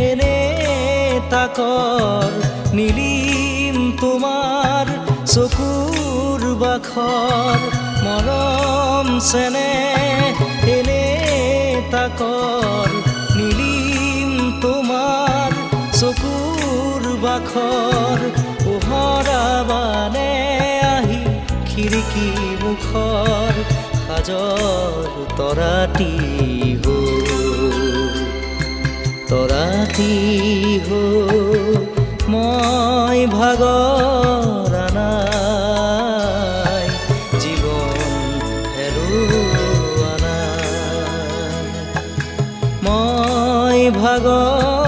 এনে তাকৰ নীলিম তোমাৰ চকুৰ বাখৰ মৰম চেনেহ এনে তাকৰ নীলিম তোমাৰ চকুৰ বাখৰ পোহৰাবানে আহি খিৰিকী মুখৰ সাজৰ তৰাতি হো মই ভাগৰ নাই জীৱন হেৰুৱা নাই মই ভাগৰ